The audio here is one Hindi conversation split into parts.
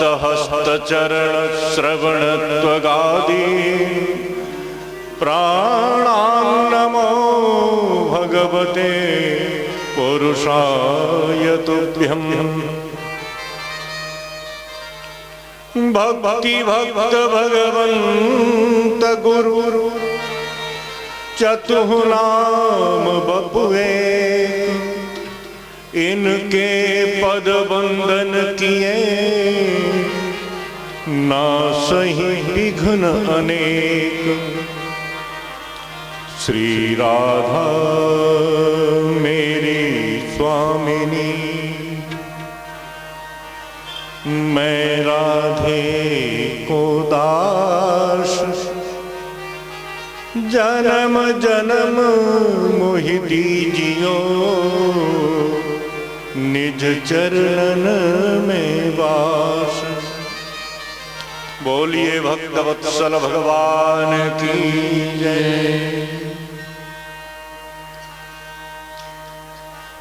हस्तहस्तचरणश्रवणत्वगादि प्राणान्नमो भगवते पुरुषाय तुभ्यम्। भक्ति भक्त भगवंत गुरु चतुर्नाम बपुए, इनके पद बंदन किए ना सही विघ्न अनेक। श्री राधा मेरी स्वामिनी, मैं राधे को दास, जन्म जन्म मोहि दीजियो, निज चरणन में वास। बोलिए भक्तवत्सल भगवान की जय।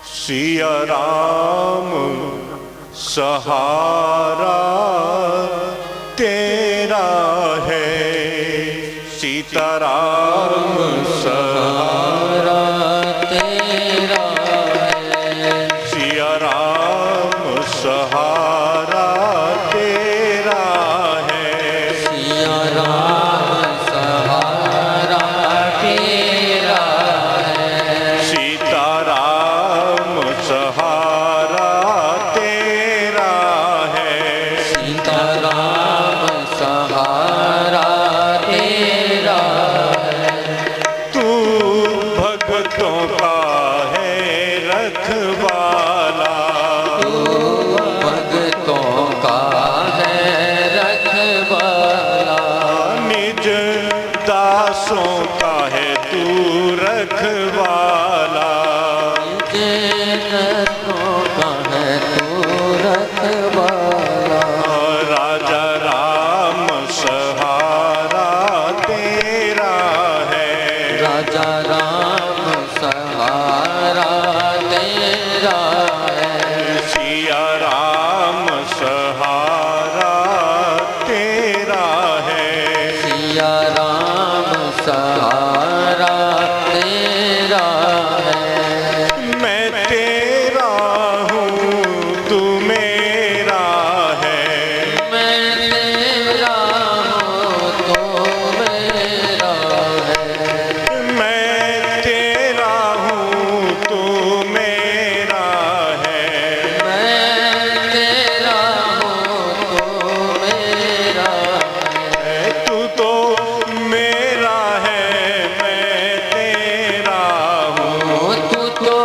सिया राम सहारा तेरा है, सीताराम सहारा तेरा है, सिया राम सहारा तेरा है, सिया राम सहारा तेरा है, सीताराम सहारा तेरा है, सीताराम सहारा तेरा है। तू भक्तों का है रखवाला, तू भक्तों का है रखवाला, निज दासों का है तू रखवाला, निज दासों का है तू रखवाला। राजा राम सहारा तेरा है, राजा राम सहारा तेरा है, सिया राम सहारा तेरा है, सिया राम सहारा तेरा है। मैं तेरा हूँ तू मेरा है, मैं तेरा हूँ तू मेरा है, मैं तेरा हूँ तू मेरा है, मैं तेरा हूँ तू मेरा है। तू तो मेरा है मैं तेरा हूँ, तू तो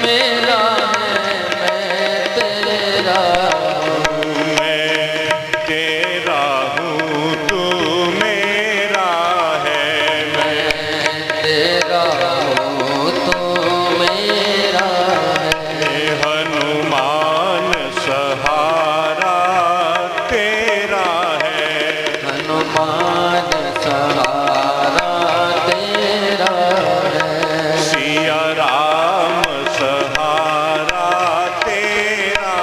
मेरा है मैं तेरा हूँ, मैं तेरा हूँ तू मेरा है, मैं तेरा हूँ तू मेरा है। हनुमान सहारा तेरा है, हनुमान सहारा तेरा है, सिया राम सहारा तेरा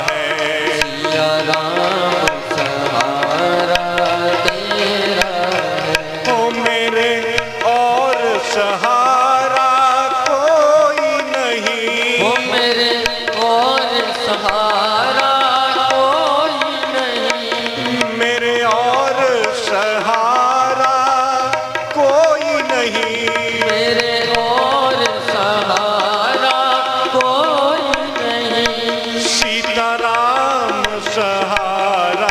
है, सिया राम सहारा तेरा है। ओ मेरे और सहारा कोई नहीं, ओ मेरे और सहारा कोई नहीं, मेरे और सहारा कोई नहीं, मेरे और सहारा कोई नहीं, सीताराम सहारा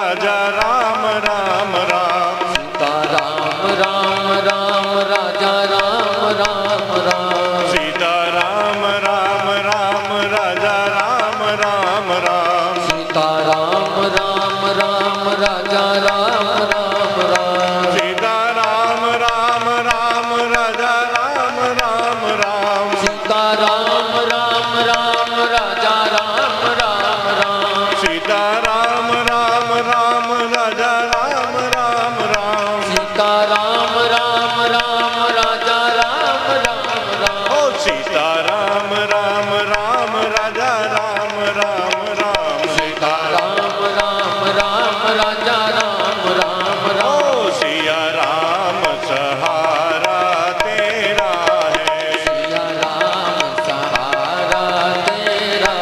राजा राम राम राम। सीता राम राम राम राजा राम राम राम। सीता राम राम राम राजा राम राम राम। सीता राम राम राम राजा राम राम राम। सीता राम राम राम राजा राम राम राम। सीता राम राम राम राजा राम राम राम। सीता राम राम राम राजा राम राम राम। सीता राम राम राम राजा राम राम राम। ओ सीता राम राम राम राजा राम राम राम। सीता राम राम राम राजा राम राम राम। ओ सिया राम सहारा तेरा है। सिया राम सहारा तेरा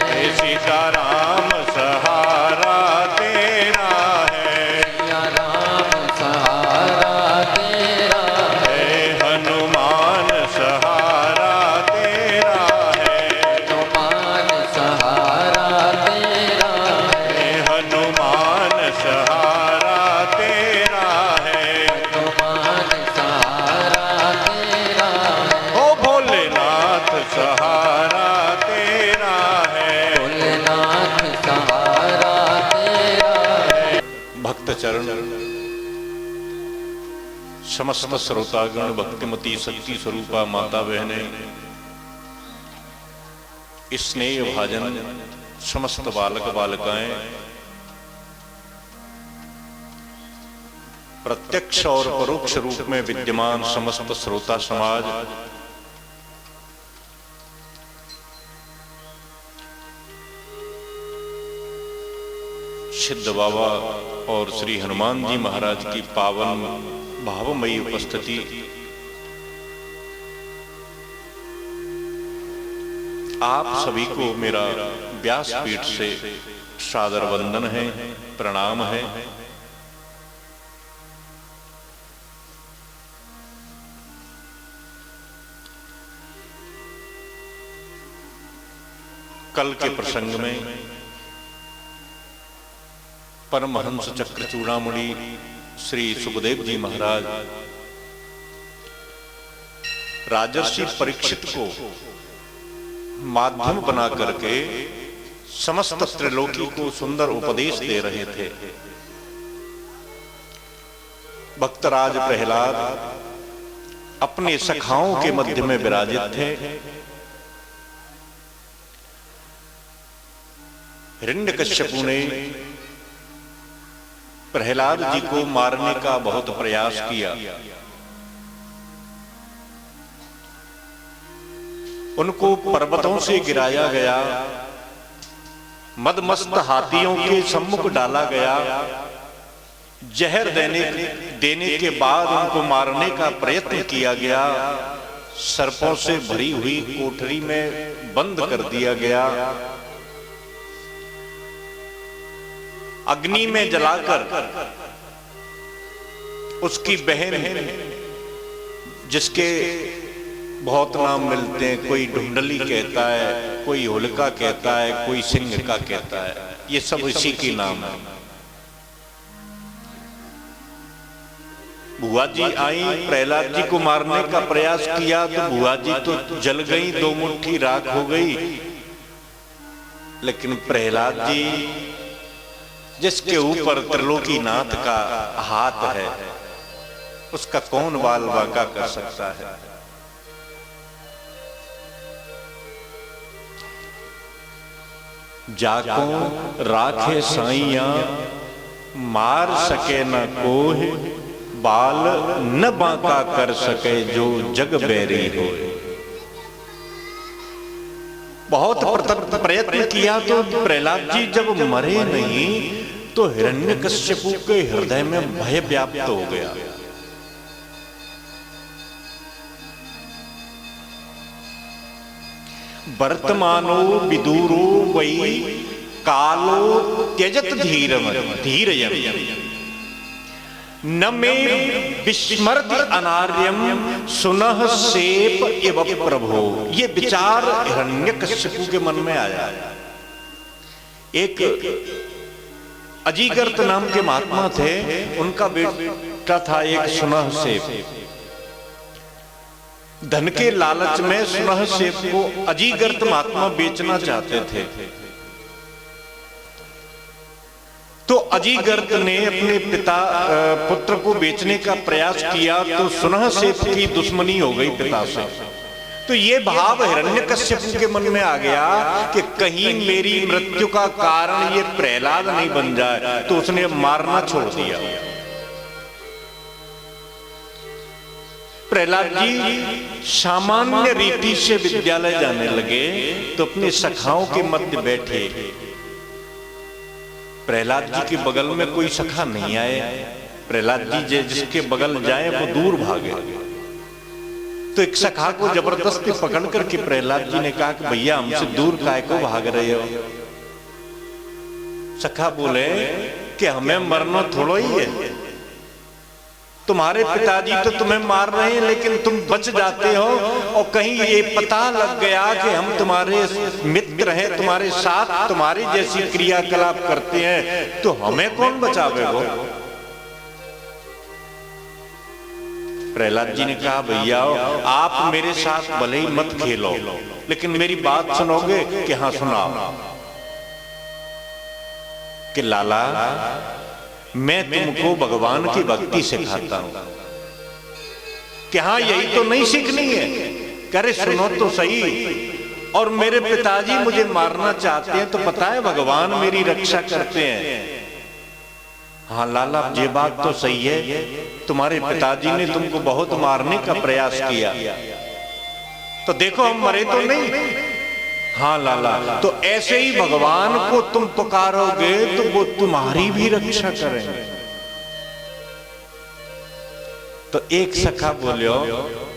है। सीता राम सहारा तेरा है। सिया राम सहारा तेरा है। हनुमान सहारा तेरा है। हनुमान सहारा तेरा है। हनुमान सहारा तेरा है। हनुमान सहारा तेरा है। ओ भोलेनाथ सहारा तेरा है। भोलेनाथ सहारा तेरा है। भक्त चरण समस्त श्रोतागण, भक्तिमती शक्ति स्वरूपा माता बहने, स्नेह भाजन समस्त बालक बालिकाएं, प्रत्यक्ष और परोक्ष रूप में विद्यमान समस्त श्रोता समाज, सिद्ध बाबा और श्री हनुमान जी महाराज की पावन भावमयी उपस्थिति, आप सभी को मेरा व्यासपीठ से सादर वंदन है, प्रणाम है। कल के प्रसंग में परमहंस चक्र चूड़ामणि श्री सुखदेव जी महाराज राजर्षि परीक्षित को माध्यम बना करके समस्त त्रिलोकी को सुंदर उपदेश दे रहे थे। भक्तराज प्रहलाद अपने सखाओं के मध्य में विराजित थे। हिरण्यकश्यपु ने प्रहलाद जी को मारने का बहुत प्रयास किया। उनको पर्वतों से गिराया गया, मदमस्त हाथियों के सम्मुख डाला गया, जहर देने के बाद उनको मारने का प्रयत्न किया गया, सर्पों से भरी हुई कोठरी में बंद कर दिया गया, अग्नि में जलाकर उसकी बहन, जिसके बहुत नाम मिलते हैं, कोई ढूंढली कहता है, कोई होलिका कहता है, कोई सिंह का कहता है, ये सब इसी की नाम है। बुआ जी आई, प्रहलाद जी को मारने का प्रयास किया तो बुआ जी तो जल गई, दो मुट्ठी राख हो गई। लेकिन प्रहलाद जी, जिसके ऊपर त्रिलोकीनाथ का हाथ है, उसका कौन बाल बांका कर सकता है। जाको राखे साइया मार सके न कोई, बाल न बांका कर सके जो जग बैरी हो। बहुत प्रयत्न किया तो प्रहलाद जी जब मरे नहीं तो हिरण्यकश्यपु के हृदय में भय व्याप्त हो गया। वर्तमानो विदूरो वै कालो त्यजत धीरयम न मे विस्मरति अनार्यम सुनः सेप इव प्रभो। ये विचार हिरण्यकश्यपु के मन में आया। एक अजीगर्त नाम के महात्मा थे, उनका बेटा था एक सुनह सेब। धन के लालच में सुनह सेब को अजीगर्त महात्मा बेचना चाहते थे। तो अजीगर्त ने अपने पुत्र को बेचने का प्रयास किया, तो सुनह सेब की दुश्मनी हो गई पिता से। तो ये भाव हिरण्यकश्यप के मन में आ गया कि कहीं मेरी मृत्यु का कारण ये प्रहलाद नहीं बन जाए, तो उसने मारना छोड़ दिया। प्रहलाद जी सामान्य रीति से विद्यालय जाने लगे, तो अपने सखाओं के मध्य बैठे। प्रहलाद जी के बगल में कोई सखा नहीं आए। प्रहलाद जी जिसके बगल जाए वो दूर भागे। तो एक सखा को जबरदस्ती पकड़ करके प्रहलाद जी ने कहा कि भैया हमसे दूर काय को भाग रहे हो। सखा बोले कि हमें मरना थोड़ा ही है, तुम्हारे पिताजी तो तुम्हें मार रहे हैं लेकिन तुम बच जाते हो, और कहीं ये पता लग गया कि हम तुम्हारे मित्र हैं, तुम्हारे साथ तुम्हारी जैसी क्रियाकलाप करते हैं, तो हमें कौन बचावेगा। प्रहलाद जी ने कहा भैया आप मेरे साथ भले ही मत खेलो, लेकिन मेरी बात सुनोगे? कि हाँ सुनाओ। कि लाला मैं तुमको भगवान की भक्ति सिखाता हूं। कि हाँ यही तो नहीं सीखनी है। कह रहे सुनो तो सही, और मेरे पिताजी मुझे मारना चाहते हैं, तो पता है भगवान मेरी रक्षा करते हैं। हाँ लाला ये बात तो सही है, तुम्हारे पिताजी ने तुमको बहुत मारने का प्रयास किया, तो देखो हम मरे तो नहीं। हाँ लाला, तो ऐसे ही भगवान को तुम पुकारोगे तो वो तुम्हारी भी रक्षा करेंगे। तो एक सखा बोलियो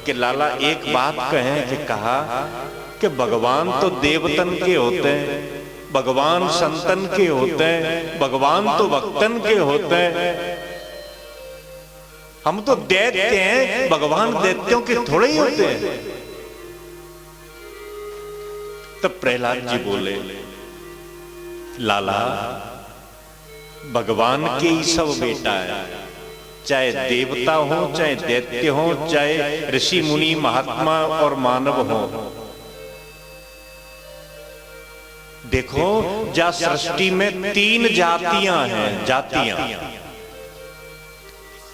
कि लाला एक बात कहें। कि कहा कि भगवान तो देवतन के होते हैं, भगवान संतन के होते हैं, भगवान तो भक्तन के होते हैं, हम तो दैत्य हैं, भगवान दैत्यों के थोड़े ही होते हैं। तब प्रहलाद जी बोले लाला भगवान के ही सब बेटा है, चाहे देवता हो, चाहे दैत्य हो, चाहे ऋषि मुनि महात्मा और मानव हो। देखो जा सृष्टि में 3 जातियां हैं, जातियां।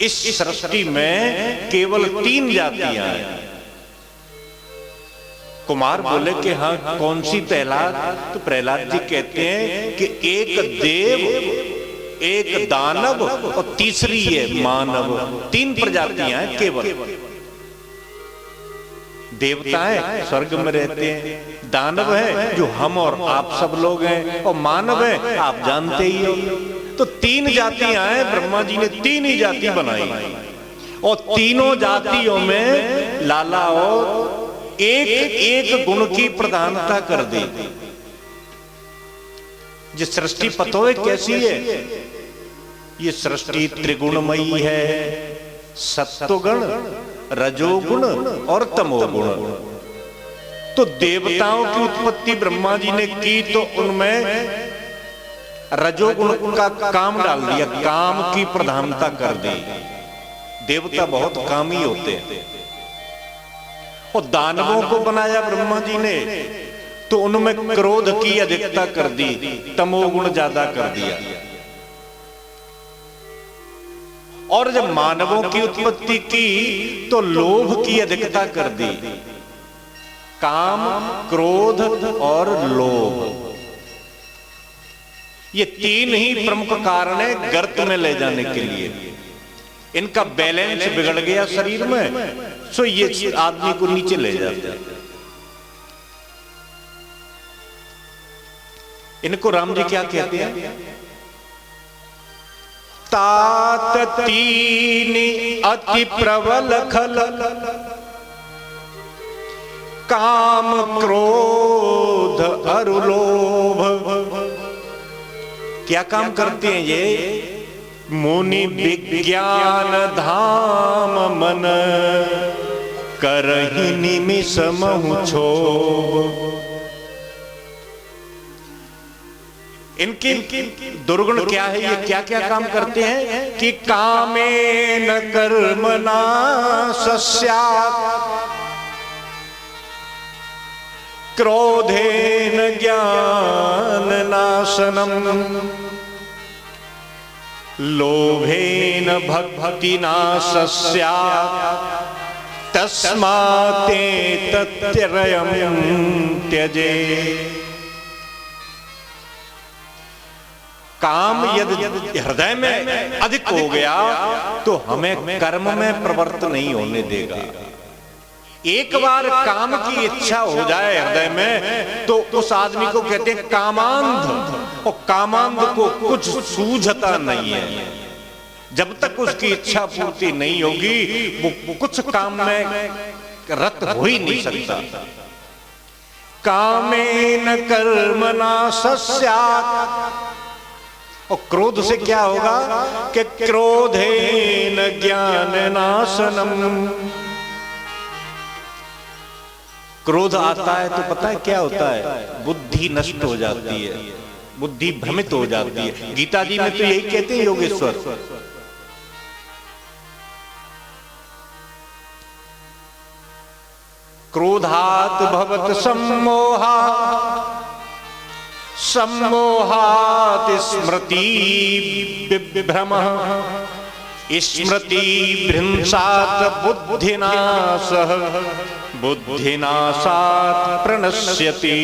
इस सृष्टि में केवल 3 जातियां हैं। कुमार बोले कि हाँ कौन सी प्रहलाद? तो प्रहलाद जी कहते हैं कि एक देव, एक दानव और तीसरी है मानव। 3 प्रजातियां हैं केवल। देवता है स्वर्ग में रहते हैं, दानव है जो हम और आप सब लोग हैं, और मानव है आप जानते ही हो। तो 3 जातियां हैं, ब्रह्मा जी ने 3 ही जाति बनाई, और तीनों जातियों में लाला और एक गुण की प्रधानता कर दी। ये सृष्टि पतो है कैसी है? ये सृष्टि त्रिगुणमयी है, सत्वगुण, रजोगुण और तमोगुण। तो देवताओं की उत्पत्ति ब्रह्मा जी ने की, तो उनमें रजोगुण का काम डाल दिया, काम की प्रधानता कर दी। देवता बहुत कामी होते हैं। और दानवों को बनाया ब्रह्मा जी ने, तो उनमें क्रोध की अधिकता कर दी, तमोगुण ज्यादा कर दिया। और जब मानवों की उत्पत्ति की तो लोभ की अधिकता कर दी, काम, क्रोध और लोभ। ये 3 ही प्रमुख कारण है गर्त में ले जाने के लिए। इनका बैलेंस बिगड़ गया शरीर में, सो ये आदमी को नीचे ले जाते हैं। इनको राम जी क्या कहते हैं? तात 3 अति प्रबल खल, काम क्रोध और लोभ। क्या काम करते हैं ये? मुनि विज्ञान धाम मन, करहि निमिष महु क्षोभ। इनकी दुर्गुण क्या है, ये क्या क्या काम करते हैं कि कामेन कर्मणा सस्यात् क्रोधेन ज्ञान नाशनम लोभेन भक्ति नाशस्यात् तस्माते तत्यरयं त्यजे। काम यदि हृदय में अधिक हो गया तो हमें कर्म में प्रवृत्त नहीं होने देगा। एक बार काम की इच्छा हो जाए हृदय में तो उस आदमी को कहते हैं कामांध, और कामांध को कुछ सूझता नहीं है। जब तक उसकी इच्छा पूर्ति नहीं होगी वो कुछ काम में रत हो ही नहीं सकता। कामेन कर्मणा सस्यात्, और क्रोध से क्या होगा कि क्रोधेन ज्ञान नाशनम। क्रोध आता है तो पता है क्या होता है, बुद्धि नष्ट हो जाती है, बुद्धि भ्रमित हो जाती है। गीता जी में तो यही कहते हैं योगेश्वर, क्रोधात् भवत सम्मोहा सम्मोहात् स्मृति विभ्रमः स्मृति भ्रंशात् बुद्धिनाशः बुद्धिनाशात् प्रणश्यति।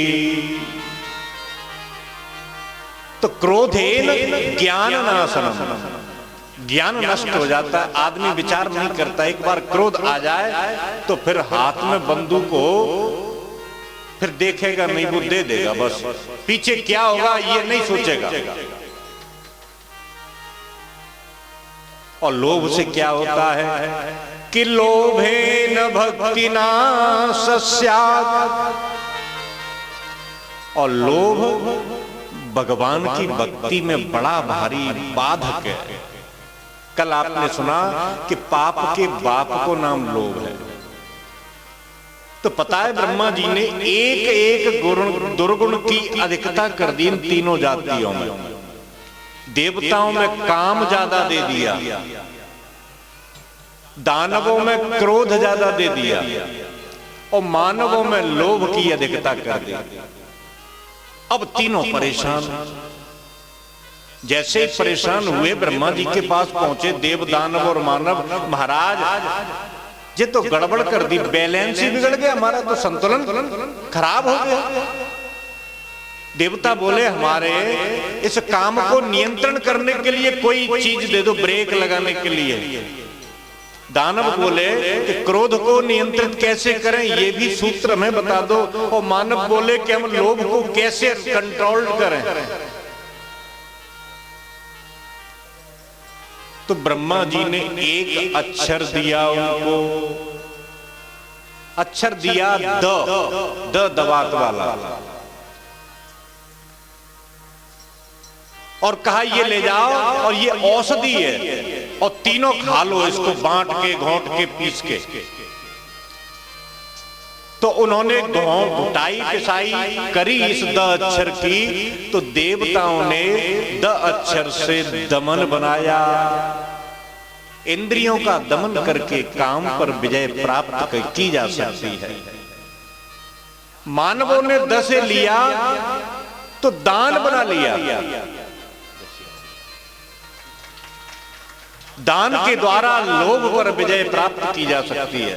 तो क्रोधेन ज्ञान नाशनम, ज्ञान नष्ट हो जाता है, आदमी विचार नहीं करता। एक बार क्रोध आ जाए तो फिर हाथ में बंदूक हो, फिर देखेगा नहीं, वो दे देगा बस, पीछे क्या होगा ये नहीं सोचेगा। और लोभ से क्या होता है कि लोभेन भक्तिना सस्यात्, और लोभ भगवान की भक्ति में बड़ा भारी बाधक है। कल आपने सुना कि पाप के बाप को नाम लोभ है। तो पता है ब्रह्मा जी ने एक एक दुर्गुण की अधिकता कर दी इन तीनों जातियों में। देवताओं में काम ज्यादा दे दिया, दानवों में क्रोध ज्यादा दे दिया, और मानवों में लोभ की अधिकता कर दी। अब तीनों परेशान। जैसे ही परेशान हुए ब्रह्मा जी के पास पहुंचे देव दानव और मानव, महाराज ये तो गड़बड़ कर दी, बैलेंस ही बिगड़ गया, हमारा तो संतुलन खराब हो गया। देवता बोले हमारे इस काम को नियंत्रण करने के लिए कोई चीज दे दो, ब्रेक लगाने के लिए। दानव बोले कि क्रोध को नियंत्रित कैसे करें ये भी सूत्र में बता दो, और मानव बोले कि हम लोभ को कैसे कंट्रोल करें। तो ब्रह्मा जी ने एक अक्षर दिया उनको, अक्षर दिया द दवात वाला, और कहा ये ले जाओ और ये औषधि है, और तीनों खा लो इसको बांट के घोंट के पीस के। तो उन्होंने घुटाई पिसाई करी इस द अक्षर की, तो देवताओं ने द अक्षर से दमन बनाया। इंद्रियों का दमन करके काम पर विजय प्राप्त की जा सकती है। मानवों ने द से लिया तो दान बना लिया, दान के द्वारा लोभ पर विजय प्राप्त की जा सकती है।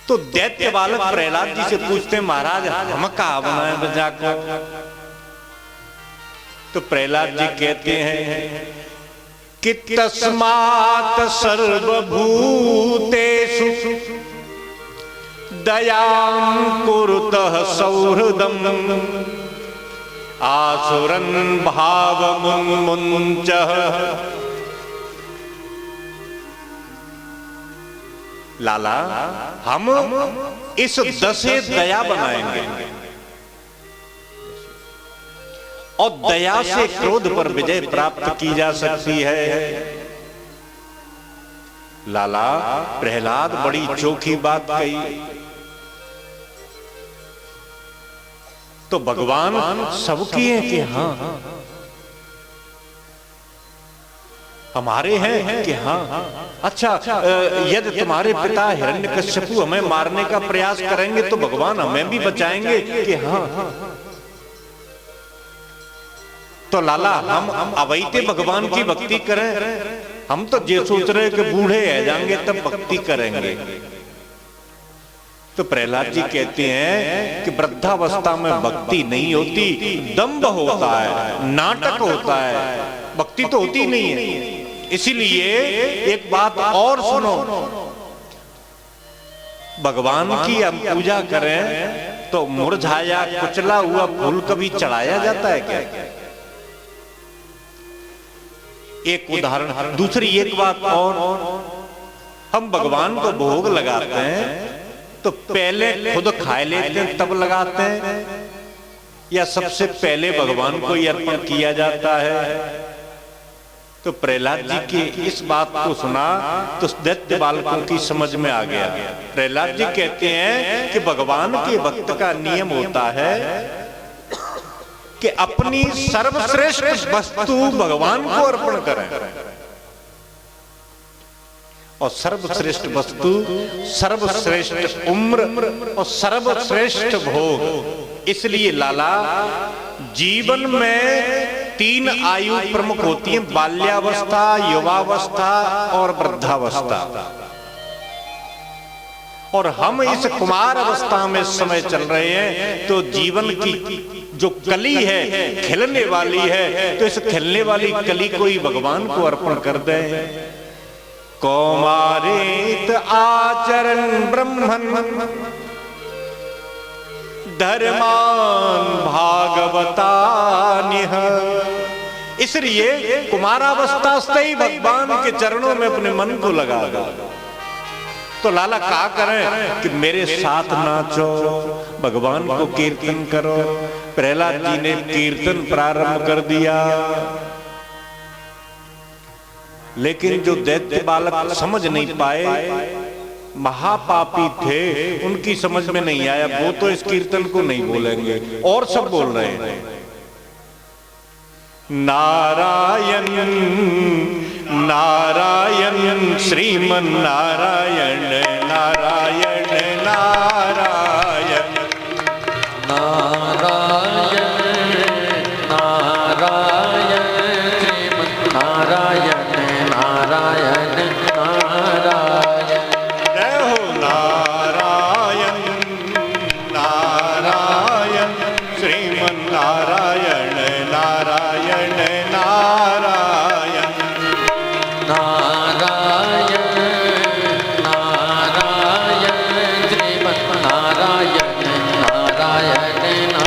तो दैत्य बालक प्रहलाद जी से पूछते हैं महाराज हम कहा बनाए बजा को। तो प्रहलाद जी कहते हैं कि तस्मात् सर्वभूतेषु दयां कुरुतः सौहृदम् आसुरन् भावमुन्मुञ्चः। लाला हम इस दसे दया बनाएंगे, और दया से क्रोध पर विजय प्राप्त की जा सकती है। लाला प्रहलाद बड़ी चोखी बात कही। तो भगवान सबके हैं कि हाँ हमारे हैं कि हाँ। अच्छा, यदि तुम्हारे पिता हिरण्यकश्यपु हमें मारने का प्रयास करेंगे तो भगवान हमें भी बचाएंगे कि हाँ। तो लाला हम अवैते भगवान की भक्ति करें, हम तो ये सोच रहे कि बूढ़े रह जाएंगे तब भक्ति करेंगे। तो प्रहलाद जी कहते हैं कि वृद्धावस्था में भक्ति नहीं होती, दंभ होता है, नाटक होता है, भक्ति तो होती नहीं है। इसीलिए एक बात और सुनो, भगवान की हम पूजा करें तो मुरझाया कुचला हुआ फूल कभी चढ़ाया जाता है क्या? एक उदाहरण। दूसरी एक बात और, हम भगवान को भोग लगाते हैं तो पहले खुद खा लेते हैं तब लगाते हैं, या सबसे पहले भगवान को ही अर्पण किया जाता है? तो प्रहलाद जी की इस बात को सुना तो दैत्य बालकों की समझ में आ गया। प्रहलाद जी कहते हैं कि भगवान के भक्त का नियम होता है कि अपनी सर्वश्रेष्ठ वस्तु भगवान को अर्पण करें, और सर्वश्रेष्ठ वस्तु, सर्वश्रेष्ठ उम्र और सर्वश्रेष्ठ भोग। इसलिए लाला जीवन में 3 आयु प्रमुख होती हैं, बाल्यावस्था, युवावस्था और वृद्धावस्था। और हम इस कुमार अवस्था में समय चल रहे हैं, तो जीवन की जो कली है खिलने वाली है, तो इस खिलने वाली कली को ही भगवान को अर्पण कर दें। कौमारेत आचरण ब्रह्मन् धर्मान भागवतान्यः। इसलिए कुमारावस्था से ही भगवान के चरणों में अपने मन को लगा दो। तो लाला क्या करें कि मेरे साथ नाचो, भगवान को कीर्तन करो। प्रहलाद जी ने कीर्तन प्रारंभ कर दिया, लेकिन जो दैत्य बालक समझ नहीं पाए, महापापी थे, उनकी समझ में नहीं आया। वो तो इस कीर्तन को नहीं बोलेंगे और सब बोल रहे हैं नारायण नारायण श्रीमन नारायण नारायण नारायण नारायण नारायण श्रीमन नारायण नारायण नारायण। जय हो नारायण नारायण श्रीमन नारायण नारायण नारायण नारायण नारायण श्रीमन नारायण नारायण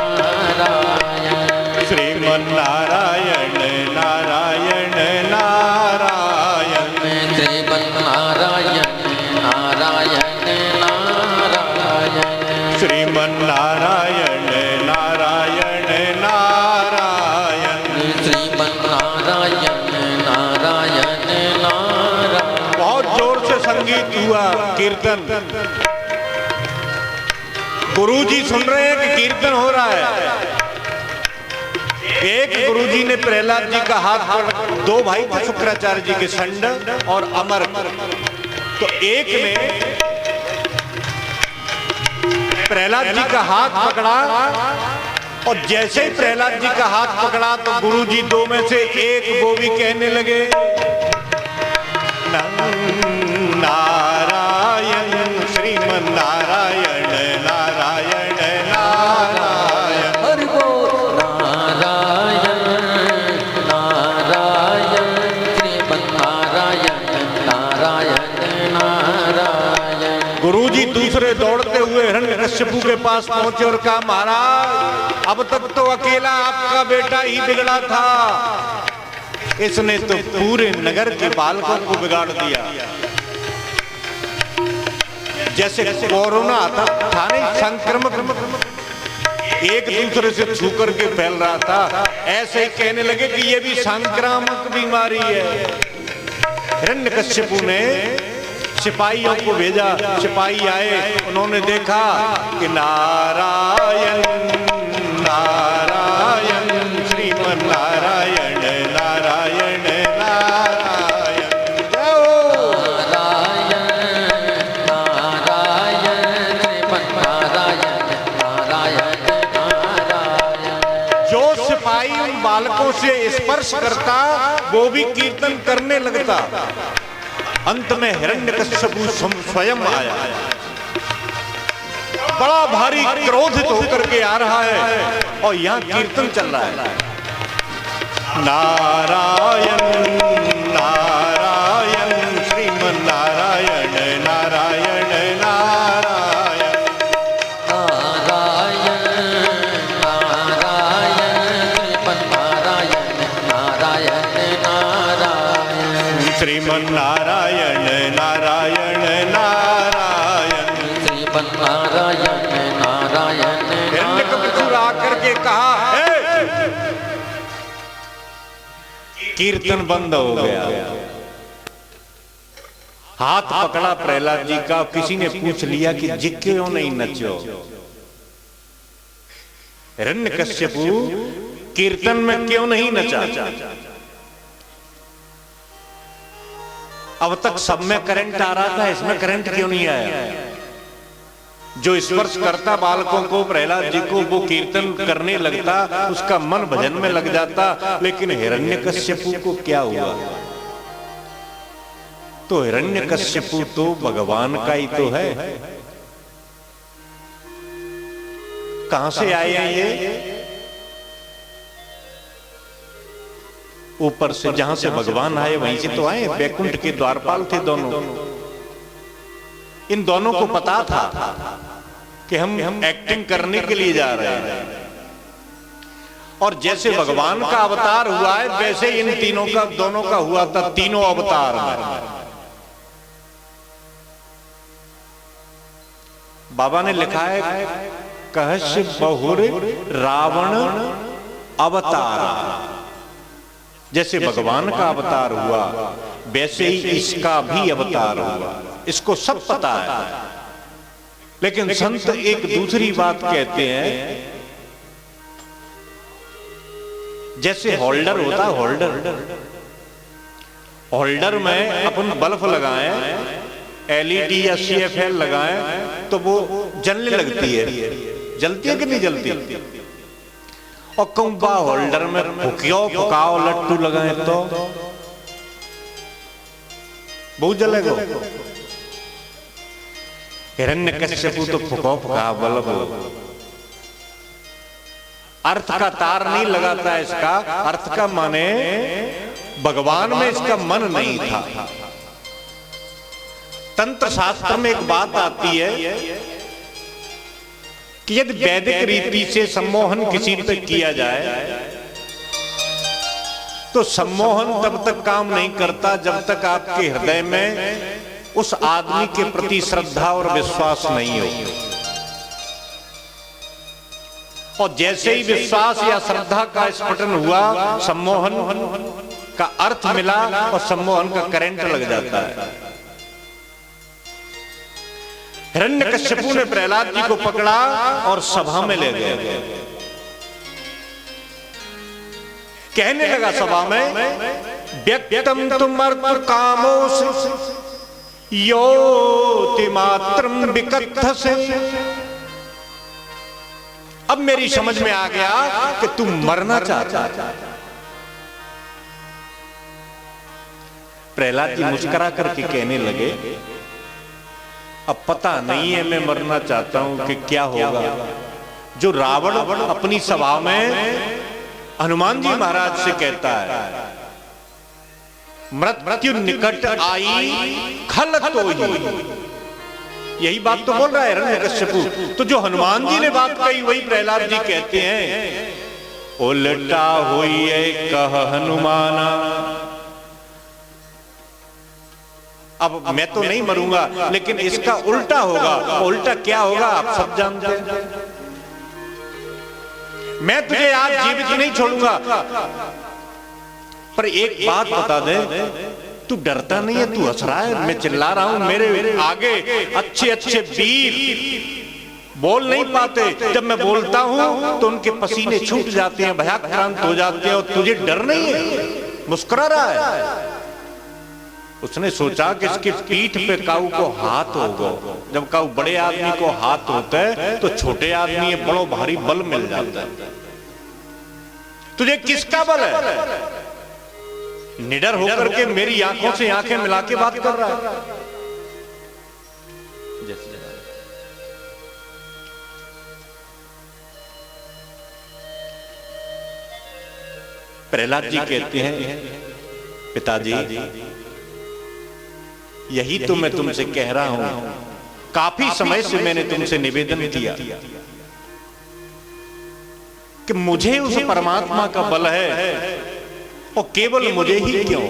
नारायण श्रीमन नारायण नारायण नारायण श्रीमन नारायण नारायण नारायण श्रीमन नारायण नारायण नारायण श्रीमन नारायण नारायण नारायण। बहुत जोर से संगीत हुआ, कीर्तन। गुरुजी सुन रहे हैं कि कीर्तन हो रहा है। एक गुरुजी ने प्रहलाद जी का हाथ पकड़, 2 भाई थे शुक्राचार्य जी के, संड और अमर। तो एक ने प्रहलाद जी का हाथ पकड़ा, और जैसे ही प्रहलाद जी का हाथ पकड़ा तो गुरुजी 2 में से एक वो भी कहने लगे नारायण श्रीमन नारायण नारायण नारायण। हरि बोल। नारायण नारायण श्रीमन नारायण नारायण नारायण। गुरुजी दूसरे दौड़ते हुए हिरण्यकश्यपु के पास पहुंचे और कहा, महाराज अब तक तो अकेला आपका बेटा ही बिगड़ा था, इसने तो पूरे नगर के बालकों को बिगाड़ दिया। जैसे कोरोना था नहीं, संक्रमक एक दूसरे से छू करके फैल रहा था, ऐसे ही कहने लगे कि ये भी संक्रामक बीमारी है। हिरण्यकश्यपु ने सिपाहियों को भेजा, सिपाही आए, उन्होंने देखा कि नारायण नारायण श्रीमन्नारायण नारायण नारायण। नारायण नारायण श्रीमन्नारायण नारायण नारायण। जो सिपाही उन बालकों से स्पर्श करता वो भी कीर्तन करने लगता। अंत में हिरण्यकश्यप स्वयं आया, बड़ा भारी क्रोधित होकर के आ रहा है और यहाँ कीर्तन चल रहा है। नारायण नारायण श्रीमन्नारायण नारायण नारायण। नारायण नारायण श्रीमन्नारायण नारायण नारायण। श्रीमन्नारायण नारायण नारायण। श्रीमन्नारायण नारायण। हिरण्यकशिपु आकर के कहा, कीर्तन बंद हो गया। हाथ पकड़ा प्रहलाद जी का, किसी ने पूछ लिया कि जी क्यों नहीं नचो। हिरण्यकशिपु कीर्तन में क्यों नहीं नचा? अब तक सब में करंट आ रहा था, इसमें करंट क्यों नहीं आया? जो स्पर्श करता बालकों को, प्रहलाद जी को, वो कीर्तन करने लगता, उसका मन भजन में लग जाता। लेकिन हिरण्यकशिपु को क्या हुआ? तो हिरण्यकशिपु तो भगवान का ही तो है। कहां से आए हैं ये? ऊपर से, जहां से भगवान आए वहीं से तो आए। बैकुंठ के द्वारपाल थे दोनों। इन दोनों को पता था कि हम एक्टिंग करने के लिए जा रहे हैं, और जैसे भगवान का अवतार हुआ है वैसे इन तीनों का, दोनों का हुआ था तीनों अवतार में। बाबा ने लिखा है, कहस्य बहुर रावण अवतार। जैसे भगवान का अवतार हुआ वैसे ही इसका भी अवतार हुआ, इसको सब पता है। लेकिन संत एक दूसरी बात कहते हैं, जैसे होल्डर होता, होल्डर में अपन बल्ब लगाएं, एलईडी या सीएफएल लगाएं तो वो जलने लगती है। जलती है कि नहीं जलती? और कंबा होल्डर में फुकाओ लट्टू लगाएं तो बहुत जलेगा। हिरण्यकशिपु तो फुका बल्ब, अर्थ का तार नहीं लगाता इसका। अर्थ का माने भगवान में इसका मन नहीं था। तंत्र शास्त्र में एक बात आती है कि यदि वैदिक रीति से सम्मोहन किसी पे किया जाए तो सम्मोहन तब तक काम नहीं करता जब तक आपके हृदय में उस आदमी के प्रति श्रद्धा और विश्वास नहीं हो। और जैसे ही विश्वास या श्रद्धा का स्फुटन हुआ, सम्मोहन का अर्थ मिला और सम्मोहन का करंट लग जाता है। हिरण्यकशिपु ने प्रहलाद जी को पकड़ा और सभा में ले गए। कहने लगा सभा में, व्यक्तम तुम अर्थ कामोस योति मात्रम विकथसे। अब मेरी समझ में आ गया कि तुम मरना चाहता। प्रहलाद जी मुस्कुरा करके कहने लगे, अब पता नहीं है मैं मरना चाहता हूं कि क्या होगा। जो रावण अपनी सभा में हनुमान जी महाराज से कहता है, मृत्यु निकट आई खल तो ही, यही बात तो बोल रहा है हिरण्यकशिपु। तो जो हनुमान जी ने बात कही वही प्रहलाद जी कहते हैं, उल्टा हुई है कह हनुमाना। अब मैं तो नहीं मरूंगा, लेकिन इसका उल्टा होगा। उल्टा क्या होगा आप सब जानते हैं। मैं तुझे आज जीवित नहीं छोड़ूंगा, पर एक बात बता दे, तू डरता नहीं है? तू हंस रहा है, मैं चिल्ला रहा हूं, मेरे आगे अच्छे अच्छे वीर बोल नहीं पाते। जब मैं बोलता हूं तो उनके पसीने छूट जाते हैं, भयाक्रांत हो जाते हैं। और तुझे डर नहीं है? मुस्कुरा रहा है। उसने सोचा कि इसकी पीठ पे काऊ को हाथ होगा। जब काऊ बड़े आदमी को हाथ होता है तो छोटे आदमी बड़ो भारी बल मिल जाता है। तुझे किसका बल है? निडर होकर के मेरी आंखों से आंखें मिला के बात कर रहा है। प्रहलाद जी कहते हैं, पिताजी यही तो मैं तुमसे कह रहा हूं। काफी समय से मैंने तुमसे निवेदन किया कि मुझे उस परमात्मा का बल है और केवल मुझे ही क्यों।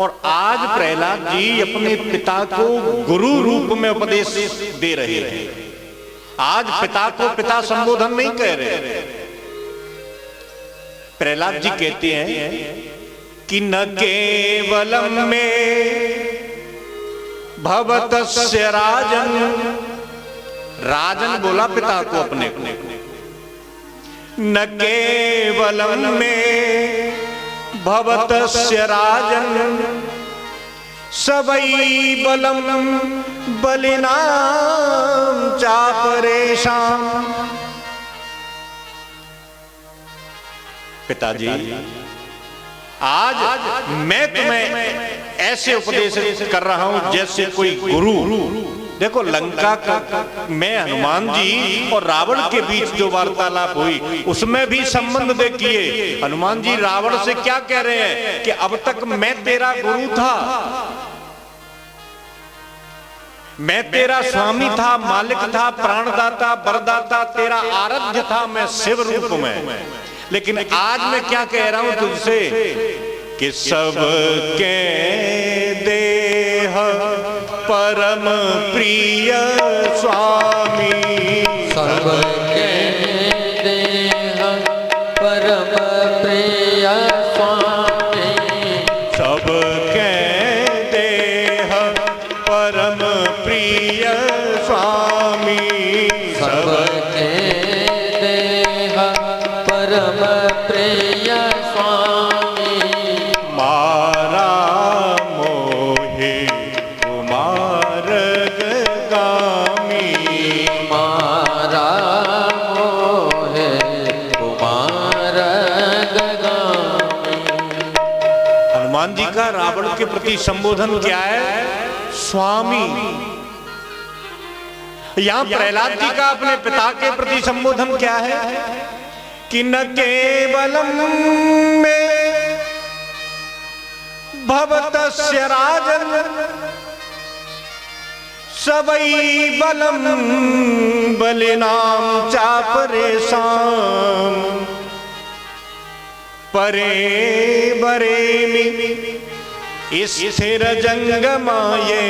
और आज प्रहलाद जी अपने पिता को गुरु रूप में उपदेश दे रहे हैं। आज पिता को पिता संबोधन नहीं कह रहे। प्रहलाद जी कहते हैं कि न केवलम में भवतस्य राजन। राजन बोला पिता को अपने को। न केवलम में भवतस्य राजन सबई बलम बलिनाम चापरेशाम। पिताजी आज मैं तुम्हें ऐसे उपदेश कर रहा हूं जैसे कोई गुरु। देखो लंका का मैं हनुमान जी और रावण के बीच जो वार्तालाप हुई उसमें भी संबंध देखिए। हनुमान जी रावण से क्या कह रहे हैं कि अब तक मैं तेरा गुरु था, मैं तेरा स्वामी था, मालिक था, प्राणदाता, वरदाता, तेरा आराध्य था मैं शिव रूप में। लेकिन आज मैं क्या कह रहा हूं तुझसे कि सबके देह परम प्रिय स्वामी। सबके देह परम प्रिय स्वामी। सबके देह परम प्रिय स्वामी। सबके देह परम प्रिय स्वामी। मारा मोहे कुमार गामी। मारा मोहे कुमार गगामी। हनुमान जी का रावण के प्रति संबोधन क्या है? स्वामी। यहां प्रहलाद जी का अपने पिता के प्रति संबोधन क्या है कि न केवलम में भवतस्य राजन सबई बलम बलिनाम चापरेशाम। परे बरे स्थिर जंगमाये।